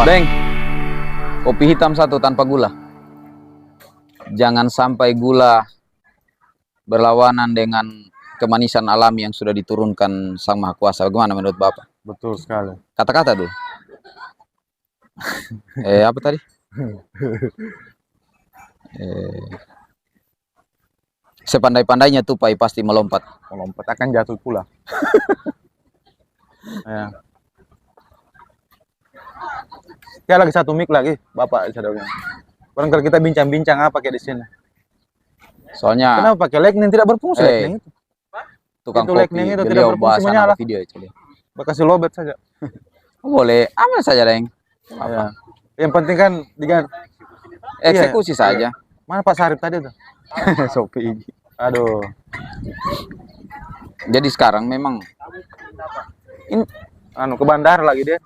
Mas. Beng, kopi hitam satu tanpa gula. Jangan sampai gula berlawanan dengan kemanisan alami yang sudah diturunkan Sang Maha Kuasa. Bagaimana menurut Bapak? Betul sekali. Kata-kata dulu. Apa tadi? Sepandai-pandainya tupai pasti melompat. Melompat akan jatuh pula. Ya. Ya lagi satu mic lagi, Bapak saudara. Barangkali kita bincang-bincang apa kayak di sini. Soalnya Kenapa pakai lightning tidak berfungsi lightning itu? tukang Itu kopi lightning itu tidak beliau berfungsi bahas menyala. video coba. Kasih lobet saja. Boleh, aman saja, Deng. Ya. Yang penting kan dengan Eksekusi saja. Mana Pak Sarip tadi tuh? Sopi. Aduh. Jadi sekarang memang ini Ke bandara lagi dia.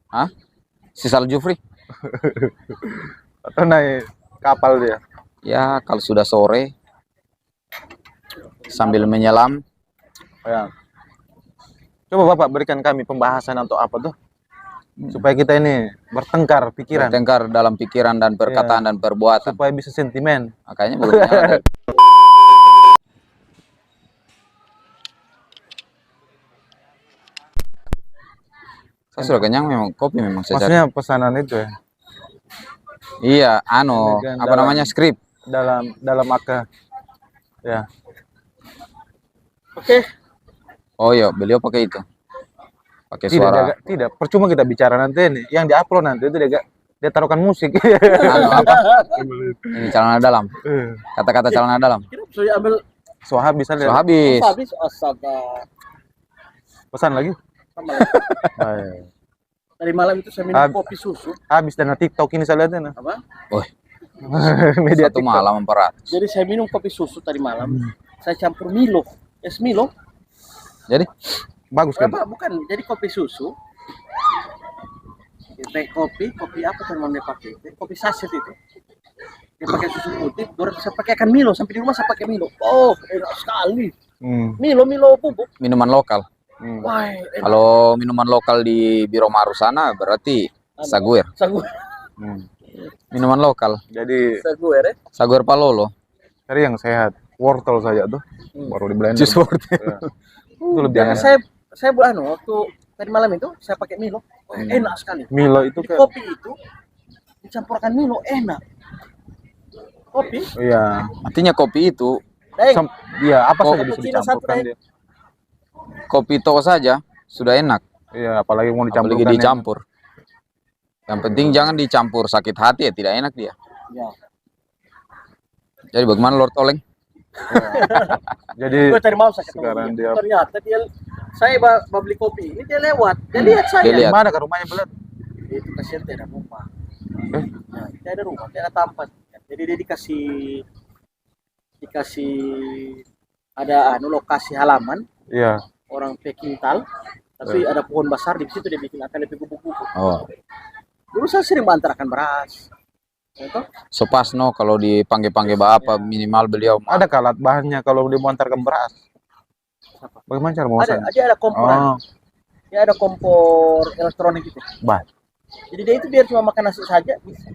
Hah? Si Sal Jufri? Atau naik kapal dia? Ya, kalau sudah sore sambil menyelam. Ya. Coba Bapak berikan kami pembahasan atau apa tuh supaya kita ini bertengkar pikiran. Bertengkar dalam pikiran dan perkataan dan perbuatan. Supaya bisa sentimen. Makanya belum ada. Saya sudah kenyang memang, kopi memang saya cari. Maksudnya pesanan itu ya. Iya, Kan apa namanya, skrip. dalam maka ya. Oke. Oh iya, beliau pakai itu. Pakai Tidak, suara. tidak. Percuma kita bicara nanti nih. Yang diupload nanti itu dia taruhkan musik. Apa? Ini celana dalam. Kata-kata celana dalam. Kita bisa ambil Sohab bisa lihat. Habis. habis astaga. Pesan lagi. Sama lagi. Baik. Tadi malam itu saya minum kopi susu. Habis dana TikTok ini saya lihatnya. Apa? Oh, Media satu TikTok. malam 400. Jadi saya minum kopi susu tadi malam. Saya campur Milo. Es Milo. Jadi Bagus kan? Apa? Bukan. Jadi kopi susu. Teh kopi apa yang mau dia pakai? Kopi saset itu. Dia pakai susu putih. Dorang saya pakaikan Milo. Sampai di rumah saya pakai Milo. Oh, enak sekali. Milo bubuk. minuman lokal. Wah, enak. Kalau minuman lokal di Biro Maru sana berarti saguer. Saguer. Minuman lokal. Jadi Saguer ya. Saguer Palolo. cari yang sehat. Wortel saja tuh. Baru di blender. Jus wortel. Ya. Itu lebih Jangan enak. saya buat waktu tadi malam itu saya pakai Milo. Enak sekali. Milo itu Jadi kayak kopi itu dicampurkan Milo enak. Kopi, iya. Artinya kopi itu, Deng. Iya, apa Oh, saja bisa cappuccino satu, dicampurkan Deng. dia. kopi to saja sudah enak. Iya, apalagi mau dicampurkan. Apalagi dicampur. Yang penting jangan dicampur sakit hati ya, tidak enak dia. Ya. Jadi bagaimana Lord Oleng? Jadi Gue tadi malam saya ketemu sekarang dia. dia- Ternyata dia saya beli kopi ini dia lewat. Dia lihat saya. Dia lihat. mana ke rumahnya belet? Itu kasihan tidak ada rumah. Nah, tidak ada rumah, tidak ada tempat. Jadi dia dikasih ada lokasi halaman Iya. orang pekintal, tapi ada pohon besar di situ dia bikin akan lebih bubuk-bubuk. Oh, Dulu saya sering bantarkan beras. Itu so pas no kalau dipanggil-panggil apa minimal beliau Ada kalat bahannya kalau dia mau antarkan beras. Bagaimana cara memasaknya? ada komporan. Oh, Dia ada kompor elektronik itu. bah. Jadi dia itu biar cuma makan nasi saja bisa.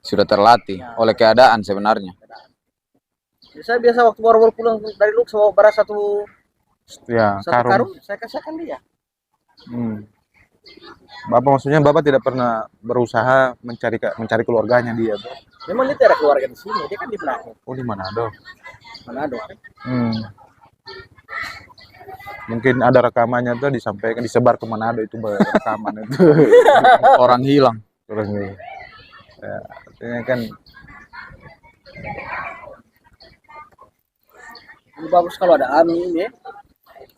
sudah terlatih oleh keadaan sebenarnya. Jadi saya biasa waktu baru pulang dari Lux bawa beras satu Ya, karung, saya kasihkan dia. Bapak maksudnya Bapak tidak pernah berusaha mencari keluarganya dia tuh. Memang dia tidak ada keluarga di sini, dia kan di belakang. Oh, di Manado. Manado kan. Mungkin ada rekamannya tuh disampaikan disebar ke Manado itu rekaman itu. Orang hilang. Terus nih. Ya, artinya kan Ini bagus kalau ada Ami ini.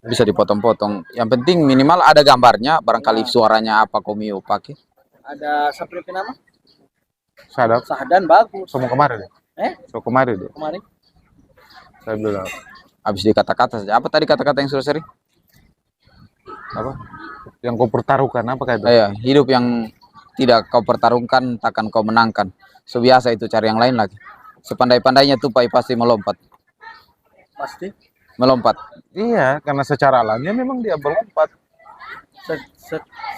Bisa dipotong-potong. Yang penting minimal ada gambarnya, barangkali suaranya apa Komio pakai. Ada sampai nama sadap Sahdan bagus. semua kemarin. So kemarin dia. Kemarin Saya bilang Habis dikata-kata saja. Apa tadi kata-kata yang sudah sering? apa? Yang kau pertaruhkan apa kayak itu? Hidup yang tidak kau pertarungkan takkan kau menangkan. So biasa itu cari yang lain lagi. Sepandai-pandainya tupai pasti melompat. pasti. Melompat. Iya, karena secara alamiah memang dia berlompat.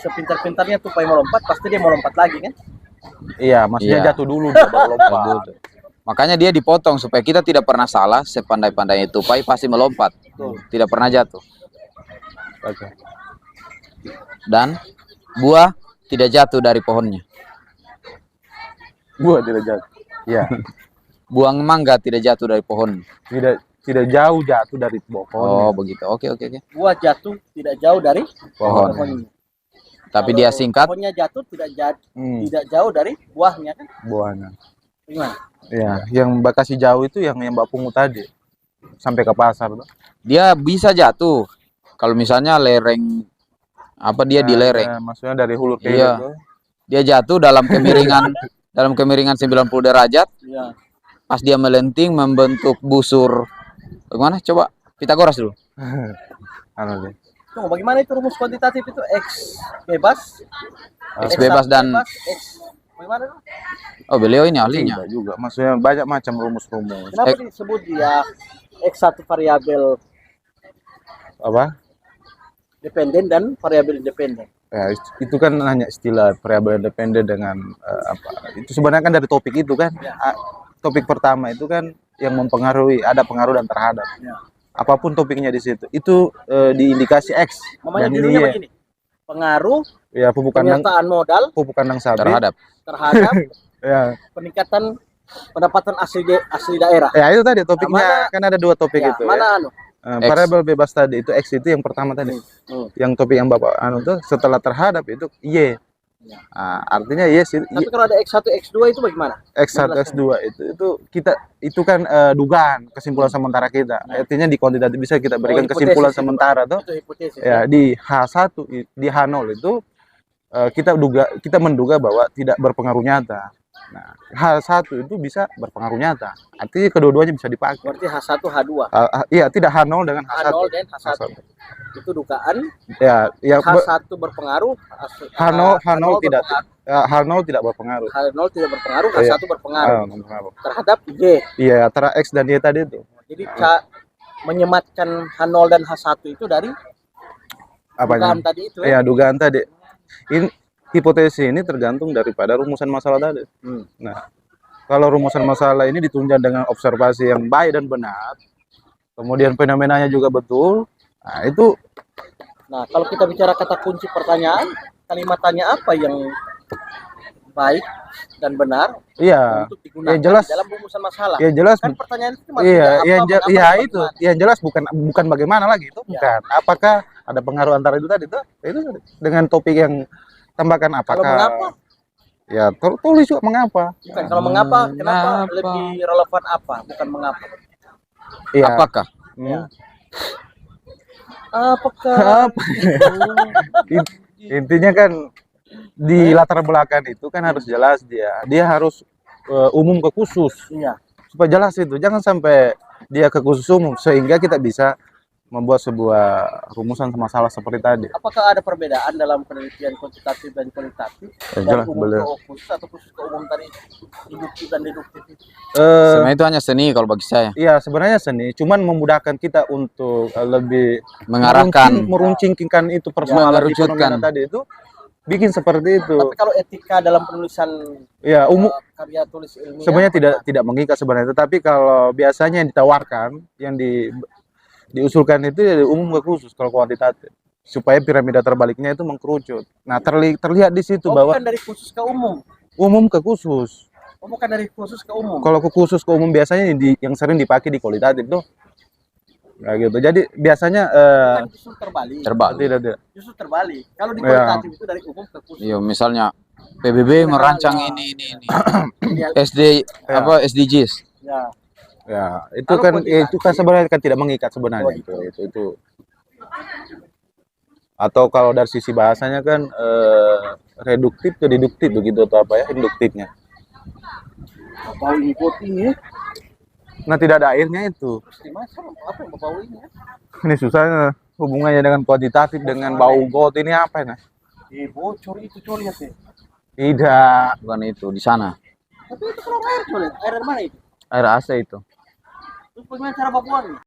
sepintar-pintarnya tupai melompat, pasti dia melompat lagi kan? Iya, maksudnya Iya. jatuh dulu dia baru lompat. Makanya dia dipotong supaya kita tidak pernah salah. Sepandai-pandainya tupai pasti melompat, Betul. tidak pernah jatuh. Oke. Dan buah tidak jatuh dari pohonnya. Gua tidak jatuh. Iya, Buah mangga tidak jatuh dari pohon. tidak jauh jatuh dari Oh, pohonnya. begitu. Oke. Buah jatuh tidak jauh dari Pohon. pohonnya. Tapi Kalau dia singkat. Pohonnya jatuh Hmm, tidak jauh dari buahnya kan? buahnya. Gimana? Iya, yang Bekasi jauh itu yang Mbak Pungu tadi. Sampai ke pasar tuh. Dia bisa jatuh. Kalau misalnya lereng, dia di lereng. Ya, maksudnya dari hulu ke Iya. hilir tuh. Dia jatuh dalam kemiringan dalam kemiringan 90 derajat. Iya. Pas dia melenting membentuk busur. Bagaimana? Coba Pitagoras dulu. Anu deh. Tunggu, bagaimana itu rumus kuantitatif itu? X bebas, X bebas dan X. Bagaimana? oh, beliau ini ahlinya. Tidak juga. Maksudnya banyak macam rumus-rumus. Kenapa disebut dia X satu variabel Apa? dependen dan variabel independen? Ya, itu kan hanya istilah variabel independen dengan apa? Itu sebenarnya kan dari topik itu kan. Topik pertama itu kan yang mempengaruhi, ada pengaruh dan terhadap. Ya. Apapun topiknya di situ. Itu diindikasi X Namanya dan dulunya Y. begini. Pengaruh Ya, pupuk kandang penyertaan modal sapi. Terhadap. terhadap Ya. peningkatan pendapatan asli daerah. Ya, itu tadi topiknya Mana- kan ada dua topik Ya, itu. mana anu? X. Variabel bebas tadi itu X itu yang pertama tadi. Yang topik yang Bapak anu tuh setelah terhadap itu Y. Ya. Artinya yes Tapi kalau ada X1, X2 itu bagaimana? X1, X2 itu kan dugaan kesimpulan sementara kita. Artinya di kuantitatif bisa kita berikan hipotesis kesimpulan itu, sementara tuh. Itu hipotesis. Ya, di H1 di H0 itu kita menduga bahwa tidak berpengaruh nyata. Nah, H1 itu bisa berpengaruh nyata. Artinya kedua-duanya bisa dipakai. Berarti H1, H2. Iya, tidak H0 dengan H1. H0 dan H1. Itu dugaan Ya, yang H1 berpengaruh, H0 tidak H0 tidak berpengaruh. H0 tidak berpengaruh, Iya. H1 berpengaruh Berpengaruh. terhadap Y. Iya, antara X dan Y tadi itu. Jadi menyematkan H0 dan H1 itu dari Apanya? dugaan tadi itu. Ya, dugaan tadi. Ini hipotesis ini tergantung daripada rumusan masalah tadi. Nah, kalau rumusan masalah ini ditunjang dengan observasi yang baik dan benar, kemudian fenomenanya juga betul, nah itu Nah, kalau kita bicara kata kunci pertanyaan, kalimat tanya apa yang baik dan benar iya, untuk digunakan ya jelas, di dalam rumusan masalah. ya jelas, Kan pertanyaan itu cuma iya, apa, yang mengapa, iya dan itu, bagaimana. yang jelas bukan bagaimana lagi itu, Ya. bukan. Apakah ada pengaruh antara itu tadi itu dengan topik yang tambahkan apakah? Kalau mengapa? Ya, tulis juga mengapa. Bukan kalau mengapa, kenapa Mengapa? lebih relevan apa, bukan mengapa. Iya. Apakah? Hmm. Apakah Apa? Intinya kan di latar belakang itu kan harus jelas dia harus umum ke khusus iya. supaya jelas itu, jangan sampai dia ke khusus umum sehingga kita bisa membuat sebuah rumusan masalah seperti tadi. Apakah ada perbedaan dalam penelitian kuantitatif dan kualitatif dari Jelas, umum boleh. ke khusus atau khusus ke umum tadi, induktif dan deduktif itu? Sebenarnya itu hanya seni kalau bagi saya. Iya, sebenarnya seni, cuman memudahkan kita untuk lebih Mengarahkan. meruncingkan itu persoalan di mengerucutkan. fenomena tadi itu, bikin seperti itu. Tapi kalau etika dalam penulisan Ya, umum karya tulis ilmiah sebenarnya bagaimana? tidak mengikat sebenarnya, tetapi kalau biasanya yang ditawarkan, yang diusulkan itu ya umum ke khusus kalau kuantitatif, supaya piramida terbaliknya itu mengkerucut. Nah, terlihat di situ bahwa Bukan dari khusus ke umum. umum ke khusus. Bukan dari khusus ke umum. Kalau ke khusus ke umum biasanya yang sering dipakai di kualitatif tuh. Nah, gitu. Jadi biasanya Bukan justru terbalik. tidak. Justru terbalik. Kalau di Ya. kualitatif itu dari umum ke khusus. Iya, misalnya PBB merancang ini. Ya, Ya. SDGs. ya. Ya, itu Kalau kan kuantitatif. sebenarnya kan tidak mengikat sebenarnya Oh, itu. Atau kalau dari sisi bahasanya kan reduktif ke deduktif begitu atau apa ya, induktifnya. Bau ini putih ya. Nah, tidak ada airnya itu. Pasti masuk. Apa yang bau ini ya? Ini susahnya hubungannya dengan kuantitatif dengan bau got ini apa ya? Bocor itu coli ya sih. Tidak, Bukan itu, di sana. Tapi itu kalau air coli. Air dari mana itu? air AC itu. Terus bagaimana cara babuannya?